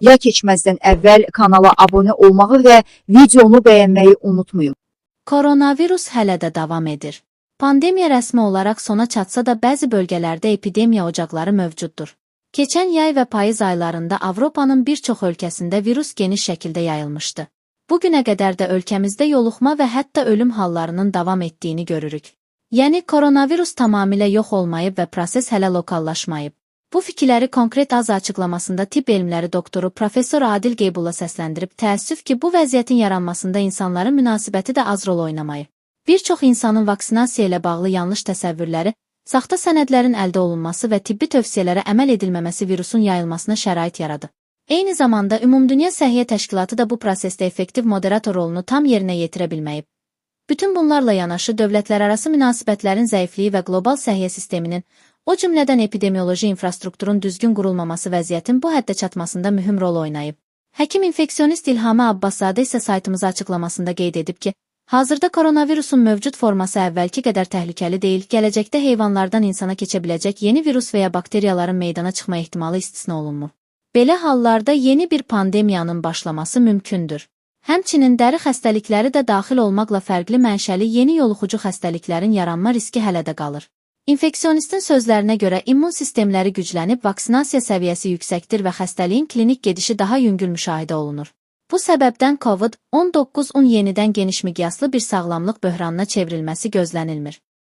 Yay keçməzdən əvvəl kanala abunə olmağı və videonu bəyənməyi unutmayın. Koronavirus hələ də davam edir. Pandemiya rəsmi olaraq sona çatsa da bəzi bölgələrdə epidemiya ocaqları mövcuddur. Keçən yay və payız aylarında Avropanın bir çox ölkəsində virus geniş şəkildə yayılmışdı. Bugünə qədər də ölkəmizdə yoluxma və hətta ölüm hallarının davam etdiyini görürük. Yəni koronavirus tamamilə yox olmayıb və proses hələ lokallaşmayıb. Bu fikirləri konkret az açıqlamasında tibb elmləri doktoru Professor Adil Qeybulla səsləndirib, təəssüf ki, bu vəziyyətin yaranmasında insanların münasibəti də az rol oynamayıb. Bir çox insanın vaksinasiya ilə bağlı yanlış təsəvvürləri, saxta sənədlərin əldə olunması və tibbi tövsiyələrə əməl edilməməsi virusun yayılmasına şərait yaradı. Eyni zamanda Ümumdünya Səhiyyə Təşkilatı da bu prosesdə effektiv moderator rolunu tam yerinə yetirə bilməyib. Bütün bunlarla yanaşı dövlətlərarası münasibətlərin zəifliyi və qlobal səhiyyə sisteminin, o cümlədən epidemioloji infrastrukturun düzgün qurulmaması vəziyyətin bu həddə çatmasında mühüm rol oynayıb. Həkim infeksionist İlhamə Abbaszadə isə saytımıza açıqlamasında qeyd edib ki, hazırda koronavirusun mövcud forması əvvəlki qədər təhlükəli deyil, gələcəkdə heyvanlardan insana keçə biləcək yeni virus və ya bakteriyaların meydana çıxma ehtimalı istisna olunmur. Belə hallarda yeni bir pandemiyanın başlaması mümkündür. Həmçinin dəri xəstəlikləri də daxil olmaqla fərqli mənşəli yeni yoluxucu xəstəliklərin yaranma riski hələ də qalır. İnfeksionistin sözlərinə görə immun sistemləri güclənib, vaksinasiya səviyyəsi yüksəkdir və xəstəliyin klinik gedişi daha yüngül müşahidə olunur. Bu səbəbdən COVID-19-un yenidən geniş miqyaslı bir sağlamlıq böhranına çevrilməsi gözlənilmir.